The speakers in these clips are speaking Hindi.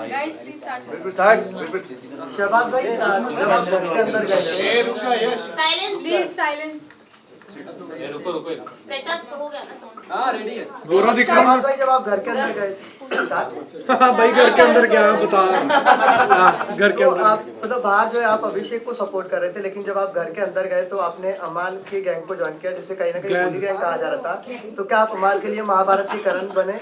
Guys please start. शहबाज भाई जब आप घर के अंदर गए साइलेंस प्लीज साइलेंस। सेटअप हो गया ना साउंड? हाँ रेडी है। गोरा दिख रहा शहबाज भाई जब आप घर के अंदर गए भाई घर के अंदर क्या है बता। घर के तो अंदर आप मतलब बाहर जो है आप अभिषेक को सपोर्ट कर रहे थे, लेकिन जब आप घर के अंदर गए तो आपने अमाल की गैंग को ज्वाइन किया, जिसे कहीं ना कहीं गोली गैंग कहा जा रहा था। तो क्या आप अमाल के लिए महाभारत के करण बने,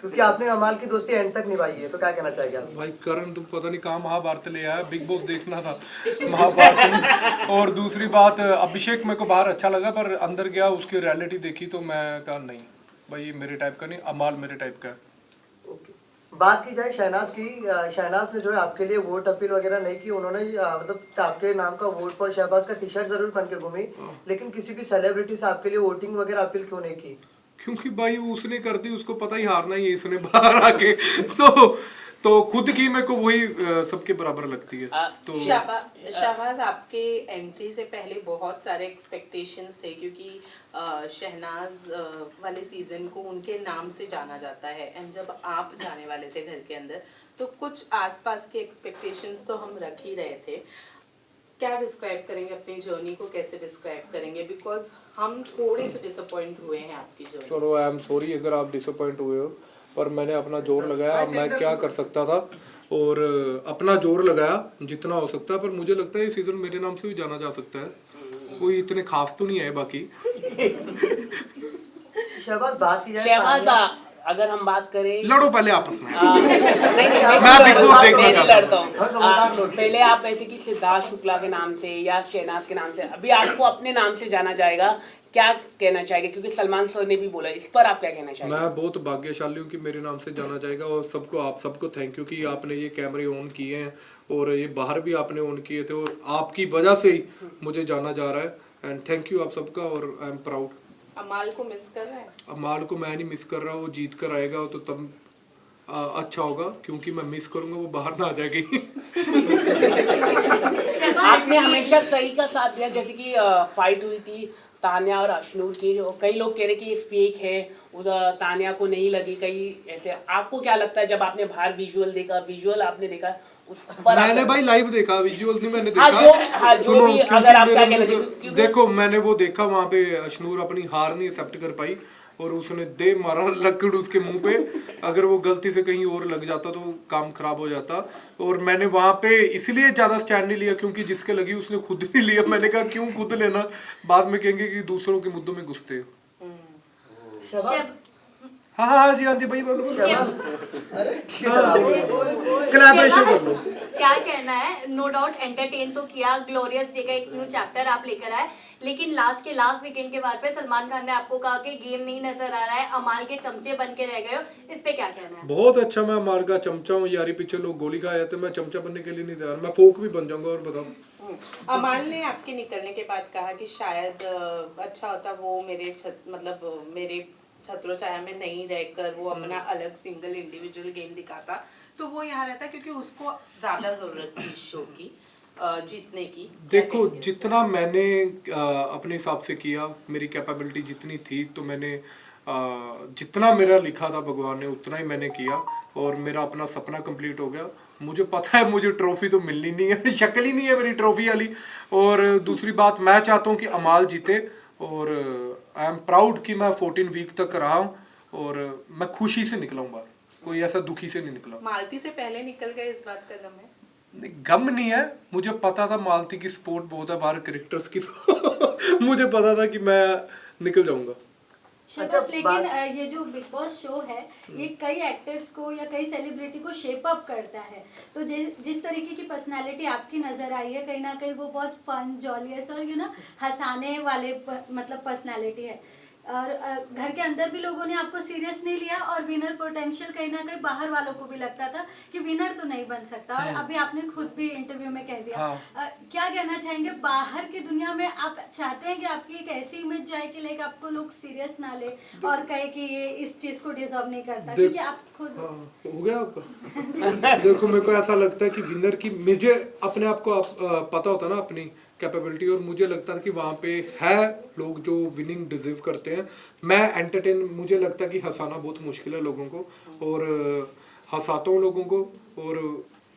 क्योंकि आपने अमाल की दोस्ती एंड तक निभाई है, तो क्या कहना चाहेंगे आप? भाई करण तुम पता नहीं कहाँ महाभारत ले आया, बिग बॉस देखना था महाभारत। और दूसरी बात अभिषेक मेरे को बाहर अच्छा लगा, पर अंदर गया उसकी रियलिटी देखी तो मैं कहा नहीं भाई ये मेरे टाइप का नहीं, अमाल मेरे टाइप का है। बात की जाए शहनाज की, शहनाज ने जो है आपके लिए वोट अपील वगैरह नहीं की, उन्होंने मतलब आपके नाम का वोट फॉर शहबाज का टी शर्ट जरूर पहन के घूमी, लेकिन किसी भी सेलिब्रिटी से आपके लिए वोटिंग वगैरह अपील क्यों नहीं की? क्योंकि भाई उसने कर दी, उसको पता ही हारना ही है इसने बाहर आके। तो खुद की मेरे को वही सबके बराबर लगती है। तो शहबाज आपके एंट्री से पहले बहुत सारे एक्सपेक्टेशंस थे, क्योंकि शहनाज वाले सीजन को उनके नाम से जाना जाता है, एंड जब आप जाने वाले थे घर के अंदर तो कुछ आसपास के एक्सपेक्टेशंस तो हम रख ही रहे थे। क्या डिस्क्राइब करेंगे अपनी जर्नी को, कैसे डिस्क्राइब करेंगे? बिकॉज हम थोड़े से डिसअपॉइंट हुए हैं आपकी जर्नी। चलो आई एम सॉरी अगर आप डिसअपॉइंट हुए हो, पर मैंने अपना जोर लगाया। अब मैं क्या कर सकता था, और अपना जोर लगाया जितना हो सकता है, पर मुझे लगता है ये सीजन मेरे नाम से भी जाना जा सकता है। कोई इतने खास तो नहीं है बाकी। शहबाज बात की जाए शहबाज अगर हम बात करें, लड़ो पहले आपस में। मैं बिग बॉस देखना चाहता लड़ता हूँ। हूँ। पहले आप ऐसे कि सिद्धार्थ शुक्ला के नाम से या शहनाज के नाम से, अभी आपको अपने नाम से जाना जाएगा, क्या कहना चाहेंगे? क्योंकि सलमान सर ने भी बोला, इस पर आप क्या कहना चाहेंगे? मैं बहुत भाग्यशाली हूँ कि मेरे नाम से जाना जाएगा, और सबको आप सबको थैंक यू कि आपने ये कैमरे ऑन किए हैं और ये बाहर भी आपने ऑन किए थे, और आपकी वजह से ही मुझे जाना जा रहा है। एंड थैंक यू आप सबका, और आई एम प्राउड। अमाल को मिस कर रहे हैं? अमाल को मैं नहीं मिस कर रहा, वो जीत कर आएगा तो तब अच्छा होगा, क्योंकि मैं मिस करूंगा वो बाहर ना आ जाएगी। आपने हमेशा सही का साथ दिया, जैसे कि फाइट हुई थी तान्या और अशनूर की, जो कई लोग कह रहे कि ये फेक है, उधर तान्या को नहीं लगी, कई ऐसे। आपको क्या लगता है जब आपने बाहर विजुअल देखा, विजुअल आपने देखा उस पर? मैंने भाई लाइव देखा, विजुअल नहीं मैंने देखा। जो भी अगर आप क्या कहना चाहिए? देखो मैंने वो देखा, वहाँ पे अशनूर अपनी हार नहीं एक्सेप्ट कर पाई और उसने दे मारा लकड़ उसके मुंह पे। अगर वो गलती से कहीं और लग जाता तो काम खराब हो जाता। और मैंने वहाँ पे इसलिए ज्यादा स्टैंड नहीं लिया क्योंकि जिसके लगी उसने खुद नहीं लिया। मैंने कहा क्यों खुद लेना, बाद में कहेंगे कि दूसरों के मुद्दों में घुसते हो। हाँ जी भाई बोलो। कोलैबोरेशन कर लो। क्या कहना है? नो डाउट एंटरटेन तो किया, ग्लोरियस डे का एक न्यू चैप्टर आप लेकर आए, लेकिन लास्ट वीकेंड के बाद पे सलमान खान ने आपको कहा कि गेम नहीं नजर आ रहा है, अमाल के चमचे बन के रह गए हो, इस पे क्या कहना है? बहुत अच्छा, मैं अमाल का चमचा हूँ यारी। पीछे लोग गोली खाए थे, मैं चमचा बनने के लिए नहीं तैयार, मैं फोक भी बन जाऊंगा। और बताओ, अमाल ने आपके निकलने के बाद कहा कि शायद अच्छा होता वो मेरे छत्रो छाया में नहीं रहकर वो अपना अलग सिंगल इंडिविजुअल गेम दिखाता, तो वो यहाँ रहता, क्योंकि उसको ज्यादा जरूरत थी इस शो की जीतने की। देखो जितना मैंने अपने हिसाब से किया, मेरी कैपेबिलिटी जितनी थी, तो मैंने जितना मेरा लिखा था भगवान ने उतना ही मैंने किया, और मेरा अपना सपना कंप्लीट हो गया। मुझे पता है मुझे ट्रॉफी तो मिलनी नहीं है, शक्ल ही नहीं है मेरी ट्रॉफी वाली। और दूसरी बात, मैं चाहता हूँ कि अमाल जीते, और आई एम प्राउड कि मैं 14 वीक तक रहा हूँ, और मैं खुशी से निकला हूँ बाहर, कोई ऐसा दुखी से नहीं निकला। मालती से पहले निकल गए, इस बात का गम है? गम नहीं है, मुझे पता था मालती की सपोर्ट बहुत है बाहर कैरेक्टर्स की। मुझे पता था कि मैं निकल जाऊंगा। लेकिन ये जो बिग बॉस शो है, ये कई एक्टर्स को या कई सेलिब्रिटी को शेप अप करता है, तो जिस तरीके की पर्सनालिटी आपकी नजर आई है, कहीं ना कहीं वो बहुत फन, जॉलियस और हंसाने वाले मतलब पर्सनालिटी है। और घर के अंदर भी लोगों ने आपको सीरियस नहीं लिया, और विनर पोटेंशियल कहीं ना कहीं बाहर वालों को भी लगता था कि विनर तो नहीं बन सकता, और अभी आपने खुद भी इंटरव्यू में कह दिया। क्या कहना चाहेंगे? बाहर की दुनिया में आप चाहते हैं कि आपकी एक ऐसी इमेज जाए कि लाइक आपको लोग सीरियस ना ले और कहे कि ये इस चीज को डिजर्व नहीं करता, क्योंकि आप खुद हो गया आपका। देखो मेरे को ऐसा लगता है कि विनर की, मुझे अपने आप को पता होता ना अपनी कैपेबिलिटी, और मुझे लगता था कि वहाँ पे है लोग जो विनिंग डिजर्व करते हैं। मैं एंटरटेन, मुझे लगता है कि हंसाना बहुत मुश्किल है लोगों को, और हंसाता हूँ लोगों को, और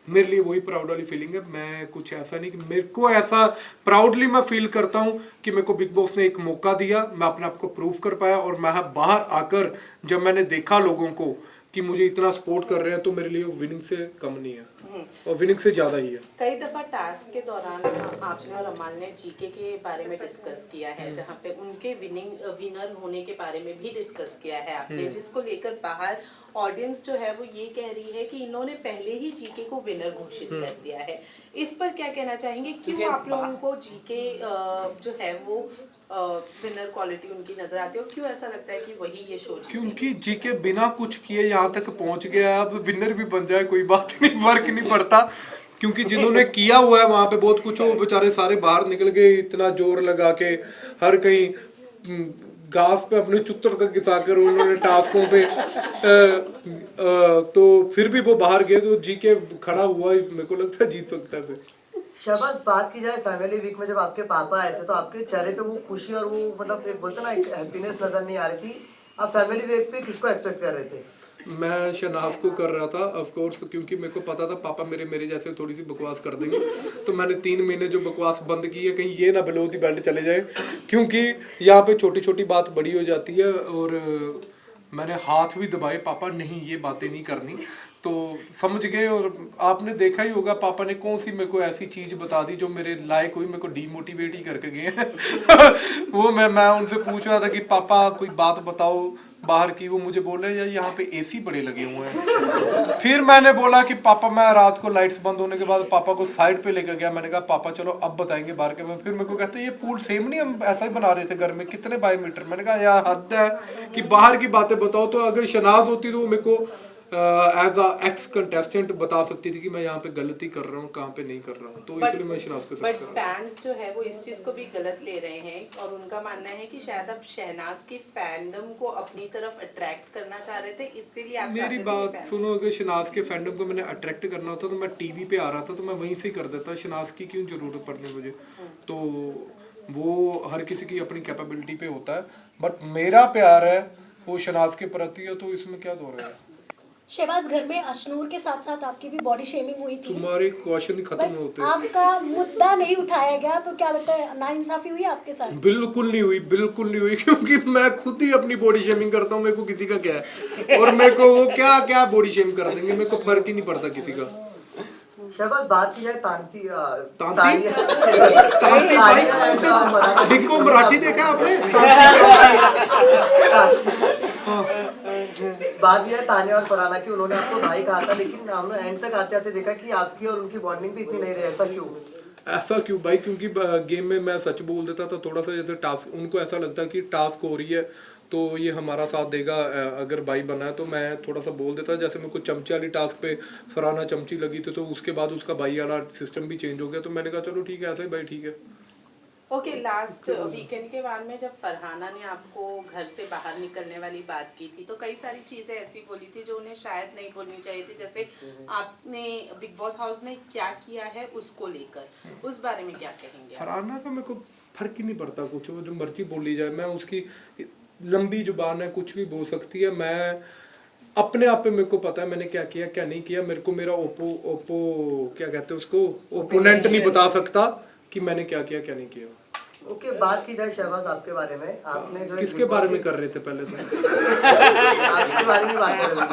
मेरे लिए वही प्राउड वाली फीलिंग है। मैं कुछ ऐसा नहीं कि मेरे को ऐसा प्राउडली मैं फील करता हूँ कि मेरे को बिग बॉस ने एक मौका दिया, मैं अपने आप को प्रूव कर पाया, और मैं बाहर आकर जब मैंने देखा लोगों को कि मुझे इतना सपोर्ट कर रहे हैं, तो मेरे लिए विनिंग से कम नहीं है और विनिंग से ज़्यादा ही है। कई दफा टास्क के दौरान आपने और अमाल ने जीके के बारे में डिस्कस किया है, जहाँ पे उनके विनर होने के बारे में भी डिस्कस किया है आपने, जिसको लेकर बाहर ऑडियंस जो है वो ये कह रही है कि इन्होंने पहले ही जीके को विनर घोषित कर दिया है। इस पर क्या कहना चाहेंगे, क्यों आप लोगों को जीके जो है वो विनर क्वालिटी उनकी नजर आती है, और क्यों ऐसा लगता है कि वही ये शो? क्योंकि जीके बिना कुछ किए यहाँ तक पहुँच गया, अब विनर भी बन जाए कोई बात नहीं, फर्क नहीं पड़ता, क्योंकि जिन्होंने किया हुआ है वहाँ पे बहुत कुछ, वो बेचारे सारे बाहर निकल गए इतना जोर लगा के, हर कहीं घास पे अपने चुत्तर तक घिसा कर उन्होंने टास्कों पे तो फिर भी वो बाहर गए, तो जीके खड़ा हुआ, मेरे को लगता है जीत सकता है फिर। शहबाज, बात की जाए फैमिली वीक में जब आपके पापा आए थे तो आपके चेहरे पे वो खुशी और वो मतलब एक बोलते ना एक हैप्पीनेस नजर नहीं आ रही थी। आप फैमिली वीक पे किसको एक्सपेक्ट कर रहे थे? मैं शहनाज को कर रहा था ऑफ कोर्स, क्योंकि मेरे को पता था पापा मेरे जैसे थोड़ी सी बकवास कर देंगे, तो मैंने 3 महीने जो बकवास बंद की है, कहीं ये ना बिलो दी बेल्ट चले जाए, क्योंकि यहाँ पे छोटी छोटी बात बड़ी हो जाती है, और मैंने हाथ भी दबाए, पापा नहीं ये बातें नहीं करनी, तो समझ गए। और आपने देखा ही होगा पापा ने कौन सी मेरे को ऐसी चीज बता दी जो मेरे लायक हुई, मेरे को डीमोटिवेट ही करके गए हैं वो मैं उनसे पूछ रहा था कि पापा कोई बात बताओ बाहर की, वो मुझे बोले यार यहाँ पे एसी बड़े लगे हुए हैं फिर मैंने बोला कि पापा, मैं रात को लाइट्स बंद होने के बाद पापा को साइड पे लेकर गया, मैंने कहा पापा चलो अब बताएंगे बाहर के में। फिर मेरे को कहते ये पूल सेम नहीं, हम ऐसा ही बना रहे थे घर में, कितने बाई मीटर? मैंने कहा यार हद है कि बाहर की बातें बताओ। तो अगर शनाज होती तो वो मेरे को एज अ एक्स कंटेस्टेंट बता सकती थी कि मैं यहाँ पे गलती कर रहा हूँ, कहाँ पे नहीं कर रहा हूँ, तो इसलिए मैं शहनाज को बट फैंस जो है वो इस चीज को भी गलत ले रहे हैं, और उनका मानना है कि शायद आप शहनाज की फैंडम को अपनी तरफ अट्रैक्ट करना चाह रहे थे, इसीलिए आप मेरी बात सुनो, अगर शहनाज के फैंडम को मैंने अट्रैक्ट करना होता तो मैं टीवी पे आ रहा था तो मैं वहीं से कर देता, शहनाज की क्यों जरूरत पड़नी मुझे? तो वो हर किसी की अपनी कैपेबिलिटी पे होता है, बट मेरा प्यार है वो शहनाज के प्रति है, तो इसमें क्या दो रहा है। शहबाज, घर में अशनूर के साथ साथ आपकी भी बॉडी शेमिंग हुई थी, तुम्हारे क्वेश्चन खत्म होते हैं, आपका मुद्दा नहीं उठाया गया, तो क्या लगता है नाइंसाफी हुई आपके साथ? बिल्कुल नहीं हुई, बिल्कुल नहीं हुई, क्योंकि मैं खुद ही अपनी बॉडी शेमिंग करता हूँ, मेरे को किसी का क्या है, और मेरे को वो क्या क्या बॉडी शेम कर देंगे, मेरे को फर्क ही नहीं पड़ता किसी का। शहबाज, बात की जाए तांती बिग बॉस मराठी देखा आपने? बात यह है तान्या और फरहाना की, उन्होंने आपको भाई कहा था, लेकिन हमने एंड तक आते आते देखा कि आपकी और उनकी बॉन्डिंग भी इतनी नहीं रही, ऐसा क्यों? ऐसा क्यों भाई? क्योंकि गेम में मैं सच बोल देता था थोड़ा सा, जैसे टास्क उनको ऐसा लगता कि टास्क हो रही है तो ये हमारा साथ देगा, अगर भाई बना है तो मैं थोड़ा सा बोल देता। जैसे मेरे को चमचे वाली टास्क पे फरहाना चमची लगी थी, तो उसके बाद उसका भाई वाला सिस्टम भी चेंज हो गया, तो मैंने कहा चलो ठीक है, ऐसा ही भाई ठीक है। ओके, लास्ट वीकेंड के बाद में जब फरहाना ने आपको घर से बाहर निकलने वाली बात की थी, तो कई सारी चीजें ऐसी बोली थी जो उन्हें शायद नहीं बोलनी चाहिए थी, जैसे आपने बिग बॉस हाउस में क्या किया है उसको लेकर, उस बारे में क्या कहेंगे? फरहाना का मेरे को फर्क ही नहीं पड़ता कुछ, वो जो मर्जी बोली जाए, मैं उसकी लंबी जुबान है, कुछ भी बोल सकती है, मैं अपने आप पे मेरे को पता है मैंने क्या किया क्या नहीं किया। मेरे को मेरा ओपो क्या कहते हैं उसको, ओपोनेंट नहीं बता सकता कि मैंने क्या किया क्या नहीं किया। ओके, बात की जाए शहबाज आपके बारे में, आपने जो किसके बारे में कर रहे थे पहले से? आपके बारे में बात कर रहे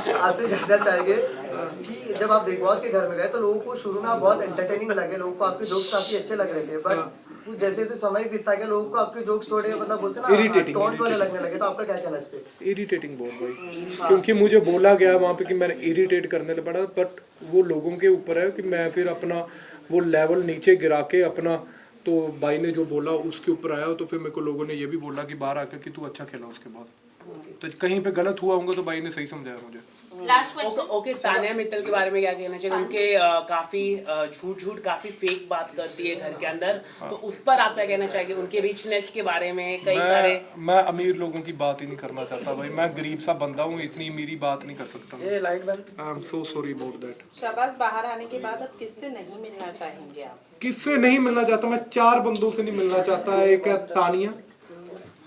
थे। आपसे जानना चाहेंगे कि जब आप बिग बॉस के घर में गए तो लोगों को शुरू में आप बहुत एंटरटेनिंग लगे, लोगों को आपके जोक्स काफी अच्छे लग रहे थे, बट जैसे जैसे समय बीतता गया लोगों को आपके जोक्स थोड़े मतलब बोलते हैं ना इरिटेटिंग टोन वाले लगने लगे, तो आपका क्या कहना है इस पे? इरिटेटिंग बहुत भाई, क्योंकि मुझे बोला गया वहाँ पे कि मैंने इरिटेट करने पड़ा, बट वो लोगों के ऊपर है कि मैं फिर अपना वो लेवल नीचे गिरा के अपना, तो भाई ने जो बोला उसके ऊपर आया, तो फिर मेरे को लोगों ने ये भी बोला कि बाहर आकर कि तू अच्छा खेला उसके बाद। तो कहीं पे गलत हुआ होगा तो भाई ने सही समझाया मुझे। Last question. Okay, Sania Mittal के बारे में क्या कहना चाहिए? उनके काफी झूठ काफी फेक बात करती है घर के अंदर, तो उस पर आप क्या कहना चाहेंगे? उनके रिचनेस के बारे में कई सारे मैं अमीर लोगों की बात ही नहीं करना चाहता भाई, मैं गरीब सा बंदा हूँ, इतनी मेरी बात नहीं कर सकता। I am so sorry about that. Shahbaz बाहर आने के बाद अब किससे नहीं मिलना चाहेंगे आप? किससे नहीं मिलना चाहता? मैं 4 बंदों से नहीं मिलना चाहता। एक है तानिया,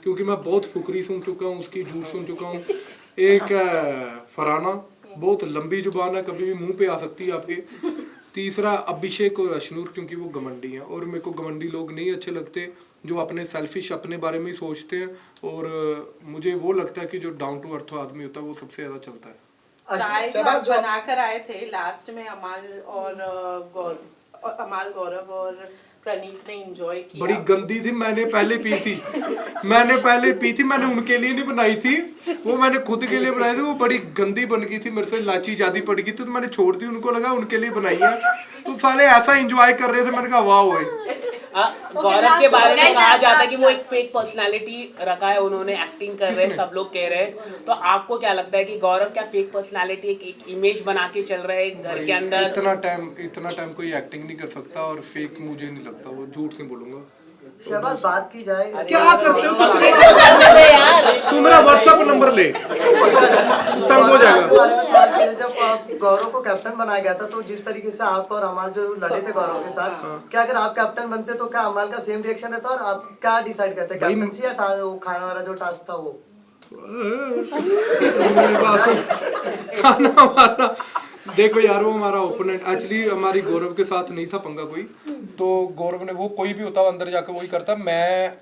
क्योंकि मैं बहुत फुकरी सुन चुका हूँ, उसकी झूठ सुन चुका हूँ। एक है फराना, बहुत लंबी जुबान है, कभी भी मुंह पे आ सकती है आपके। तीसरा अभिषेक और अशनूर, क्योंकि वो घमंडी हैं और मेरे को घमंडी लोग नहीं अच्छे लगते, जो अपने सेल्फिश अपने बारे में ही सोचते हैं। और मुझे वो लगता है कि जो डाउन टू अर्थ आदमी होता है वो सबसे ज्यादा चलता है। चाय जो आप बना कर आए थे लास्ट में, अमाल गौरव और प्रणीत ने एंजॉय किया। बड़ी गंदी थी, मैंने पहले पी थी, मैंने उनके लिए नहीं बनाई थी, वो मैंने खुद के लिए बनाई थी। वो बड़ी गंदी बन गई थी, मेरे से इलायची ज्यादा पड़ गई थी, तो मैंने छोड़ दी। उनको लगा उनके लिए बनाई है, तो साले ऐसा एंजॉय कर रहे थे, मैंने कहा वाह भाई। गौरव के बारे में कहा जाता है कि वो एक फेक पर्सनालिटी रखा है उन्होंने, एक्टिंग कर रहे हैं, सब लोग कह रहे हैं। तो आपको क्या लगता है कि गौरव क्या फेक पर्सनालिटी, एक इमेज बना के चल रहे हैं घर के अंदर? इतना टाइम कोई एक्टिंग नहीं कर सकता, और फेक मुझे नहीं लगता, वो झूठ से बोलूंगा। शहबाज बात की जाए, क्या करते हो तू? मेरा व्हाट्सएप नंबर ले, तंग हो जाएगा। जब आप गौरव को कैप्टन बनाया गया था, तो जिस तरीके से आप और अमाल जो लड़े थे गौरव के साथ, क्या अगर आप कैप्टन बनते तो क्या अमाल का सेम रिएक्शन रहता? और आप क्या डिसाइड करते, कैप्टनसी या वो खाना वाला जो टास्क था वो? खाना वाला देखो यार, वो हमारा ओपोनेंट एक्चुअली हमारी गौरव के साथ नहीं था पंगा कोई, तो गौरव ने, वो कोई भी होता अंदर जाकर वही करता। मैं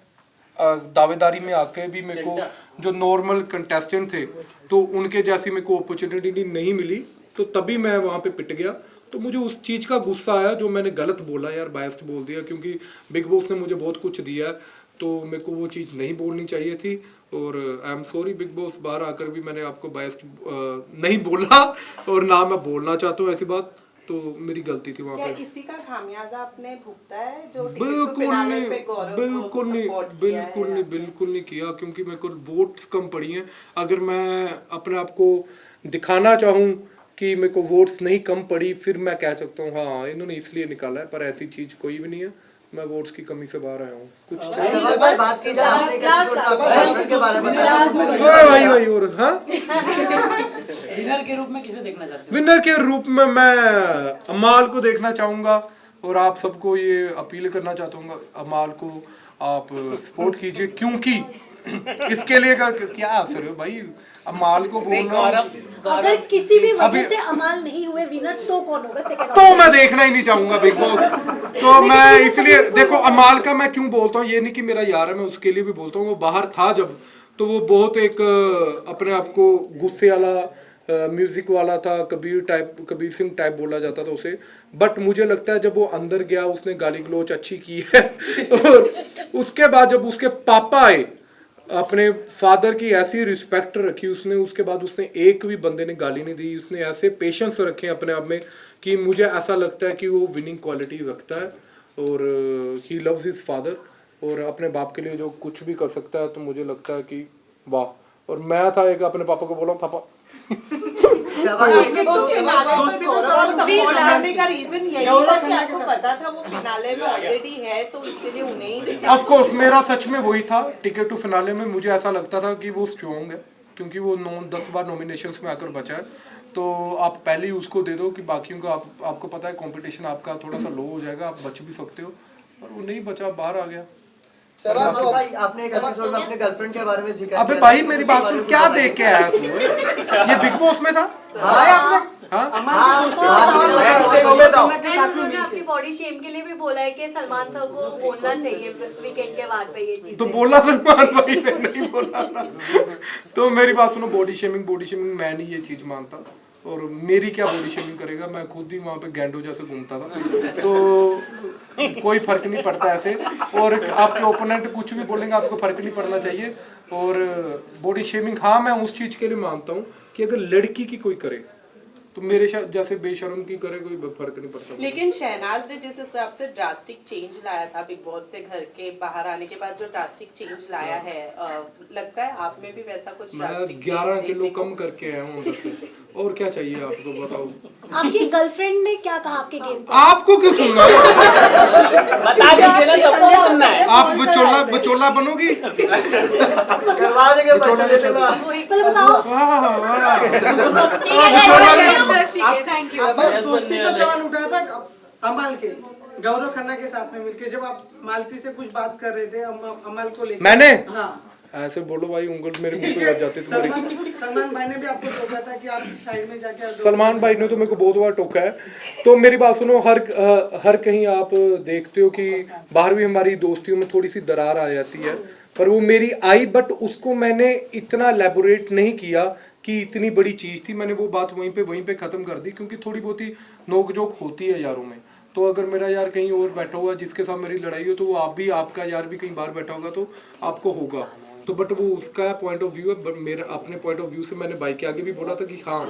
दावेदारी में आके भी मेरे को जो नॉर्मल कंटेस्टेंट थे, तो उनके जैसी मेरे को अपॉर्चुनिटी नहीं मिली, तो तभी मैं वहाँ पे पिट गया। तो मुझे उस चीज़ का गुस्सा आया जो मैंने गलत बोला यार, बायस्ड बोल दिया, क्योंकि बिग बॉस ने मुझे बहुत कुछ दिया, तो मेरे को वो चीज़ नहीं बोलनी चाहिए थी। और I am sorry big boss, बाहर आकर भी मैंने आपको बायस्ड नहीं बोला, और ना मैं बोलना चाहता हूँ ऐसी बात, तो मेरी गलती थी वहाँ पे। इसी का खामियाजा आपने भुगता है जो बिल्कुल नहीं किया, क्योंकि मेरे को वोट्स कम पड़ी हैं। अगर मैं अपने आप को दिखाना चाहूँ कि मेरे को वोट्स नहीं कम पड़ी, फिर मैं कह सकता हूँ हाँ इन्होंने इसलिए निकाला है, पर ऐसी चीज़ कोई भी नहीं है। मैं वोट्स की कमी से बाहर आया हूँ। कुछ बात की जाए के बारे में, भाई और हाँ, विनर के रूप में किसे देखना चाहते हो? विनर के रूप में मैं अमाल को देखना चाहूँगा, और आप सबको ये अपील करना चाहता हूँ, अमाल को आप सपोर्ट कीजिए, क्योंकि इसके लिए क्या असर है भाई, अमाल को बोलना। अगर किसी भी वजह से अमाल नहीं हुए विनर, तो कौन होगा सेकंड? तो मैं देखना ही नहीं चाहूंगा बिग बॉस। तो मैं इसलिए देखो, अमाल का मैं क्यों बोलता हूँ, ये नहीं कि मेरा यार है, मैं उसके लिए भी बोलता हूँ। वो बाहर था जब, तो वो बहुत एक अपने आप को गुस्से वाला, म्यूजिक वाला था, कबीर सिंह टाइप बोला जाता था उसे। बट मुझे लगता है जब वो अंदर गया, उसने गाली गलोच अच्छी की है, और उसके बाद जब उसके पापा आए, अपने फादर की ऐसी रिस्पेक्ट रखी उसने, उसके बाद उसने एक भी बंदे ने गाली नहीं दी, उसने ऐसे पेशेंस रखे अपने आप में कि मुझे ऐसा लगता है कि वो विनिंग क्वालिटी रखता है, और ही लव्स हिज फादर, और अपने बाप के लिए जो कुछ भी कर सकता है, तो मुझे लगता है कि वाह। और मैं था एक अपने पापा को बोला, पापा ऑफ कोर्स मेरा सच में वही था, टिकट टू फिनाले में मुझे ऐसा लगता था कि वो स्ट्रॉन्ग है, क्योंकि वो 10 बार नॉमिनेशंस में आकर बचा है। तो आप पहले ही उसको दे दो कि बाकियों का आपको पता है कंपटीशन आपका थोड़ा सा लो हो जाएगा, आप बच भी सकते हो, पर वो नहीं बचा, बाहर आ गया। भाई आपने एक एपिसोड में अपने गर्लफ्रेंड के बारे में जिक्र अबे भाई मेरी बात सुन, क्या देख के आया तू? ये बिग बॉस में था? उन्होंने आपकी बॉडी शेम के लिए भी बोला है कि सलमान सर को बोलना चाहिए वीकेंड के बाद पे ये चीज। तो बोला सलमान भाई ने, नहीं बोला ना। तो मेरी बात सुनो, बॉडी शेमिंग मैं नहीं ये चीज मानता, और मेरी क्या बॉडी शेमिंग करेगा, मैं खुद ही वहाँ पे गैंडो जैसे घूमता था, तो कोई फर्क नहीं पड़ता ऐसे। और आपके ओपोनेंट कुछ भी बोलेंगे, आपको फर्क नहीं पड़ना चाहिए। और बॉडी शेमिंग हाँ मैं उस चीज़ के लिए मानता हूँ कि अगर लड़की की कोई करे, तो मेरे जैसे बेशर्म की करे कोई फर्क नहीं पड़ता। लेकिन शहनाज ने जिस हिसाब से ड्रास्टिक चेंज लाया था बिग बॉस से घर के बाहर आने के बाद, जो ड्रास्टिक चेंज लाया है, लगता है आप में भी वैसा कुछ मैं drastic 11 change किलो देखने कम करके आया हूँ अंदर से, और क्या चाहिए आपको बताओ। आपकी गर्लफ्रेंड ने क्या कहा आपके गेम पे? आपको क्यों सुनना है? बता दीजिए ना, सबको सुनना है। आप बचोला बनोगी? करवा देंगे पैसे दे देना। पहले बताओ। वाह वाह। Thank you. दोस्ती का सवाल उठाया था अमल के, गौरव खन्ना के साथ में मिलके जब आप मालती से कुछ बात कर रहे थे अमल को लेकर। मैंने? हाँ। ऐसे बोलो भाई, उंगल मेरे मुंह पे लग जाती है तुम्हारी। सलमान भाई ने भी आपको टोका था कि आप साइड में जाके। सलमान भाई ने तो मेरे को बहुत बार टोका है। तो मेरी बात सुनो, हर कहीं आप देखते हो कि बाहर भी हमारी दोस्तियों में थोड़ी सी दरार आ जाती है, पर वो मेरी आई, बट उसको मैंने इतना एलैबोरेट नहीं किया कि इतनी बड़ी चीज़ थी। मैंने वो बात वहीं पे ख़त्म कर दी, क्योंकि थोड़ी बहुत ही नोक जोक होती है यारों में। तो अगर मेरा यार कहीं और बैठा हुआ जिसके साथ मेरी लड़ाई हो, तो वो आपका यार भी कहीं बाहर बैठा होगा तो आपको होगा। तो बट वो उसका पॉइंट ऑफ व्यू है, बट मेरा अपने पॉइंट ऑफ व्यू से मैंने भाई के आगे भी बोला था कि हाँ,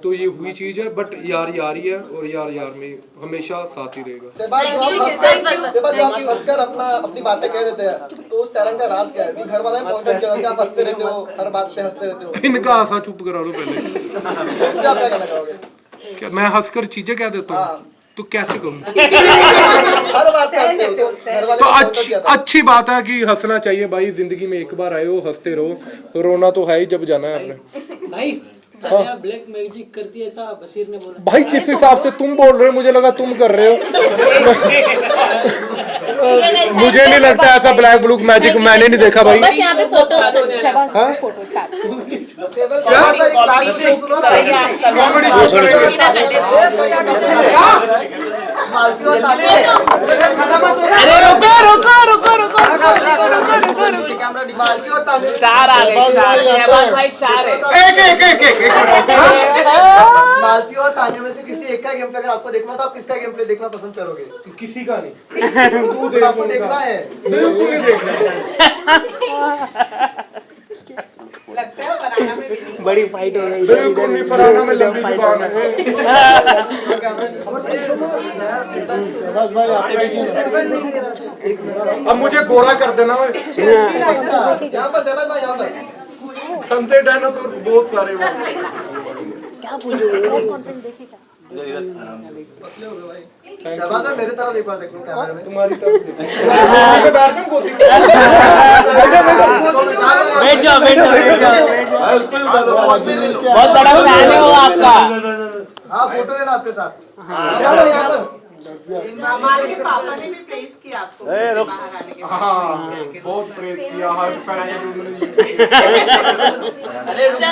तो ये हुई चीज़ है, बट यार यार ही है, और यार यार में हमेशा साथ ही रहेगा। हंसकर अपनी बातें कह देते हैं, तो उस टैलेंट का राज क्या है? कि घर वाले पॉइंट आउट किया कि आप हंसते रहते हो, हर बात पे हंसते रहते हो। इनका हंसा चुप करा लो पहले। इस पे आप क्या कहना चाहोगे? क्या मैं हंसकर चीजें कह देता हूँ? तो कैसे करूँ? हर बात पे हंसते हो, तो घर वाले तो को point out किया था। अच्छी बात है कि हंसना चाहिए भाई, जिंदगी में एक बार आए हो, हंसते रहो। तो रोना तो है ही जब जाना है आपने। भाई तान्या ब्लैक मैजिक करती है ऐसा बशीर ने बोला। भाई किस हिसाब से तुम बोल रहे हो? मुझे लगा तुम कर रहे हो। मुझे नहीं लगता ऐसा ब्लैक ब्लू मैजिक, मैंने नहीं देखा भाई। बस यहाँ पे फोटोज हाँ? कॉमेडी शो मालती और ताने अरे रुको। मालती और ताने स्टार आ गए, स्टार भाई, स्टार है। एक मालती और ताने में से किसी एक का गेम प्ले अगर आपको देखना तो आप किसका गेम प्ले देखना पसंद करोगे? किसी का नहीं, तू देख, आपको देखना है। बिल्कुल नहीं देखना। लगता है बनाना में भी नहीं। बड़ी फाइट हो गई। बिल्कुल नहीं, फराना में लंबी जुबान है। अब मुझे गोरा कर देना। यहाँ पर सहमत भाई, यहाँ पर गंदे डायनासोर बहुत सारे वो। क्या पूछोगे? प्रेस कॉन्फ्रेंस देखी क्या? शहबाज भाई मेरे तरफ एक बार देखो कैमरे में। तुम्हारी तरफ बैठ जाऊं गोदी में? बैठ जाओ। बहुत बड़ा फैन है वो आपका। हाँ फोटो लेना आपके साथ। यहाँ पर अमाल के पापा ने भी प्रेस किया आपको बाहर आने के बाद। हाँ, बहुत प्रेस किया हर फैन ने। अरे रुक जा।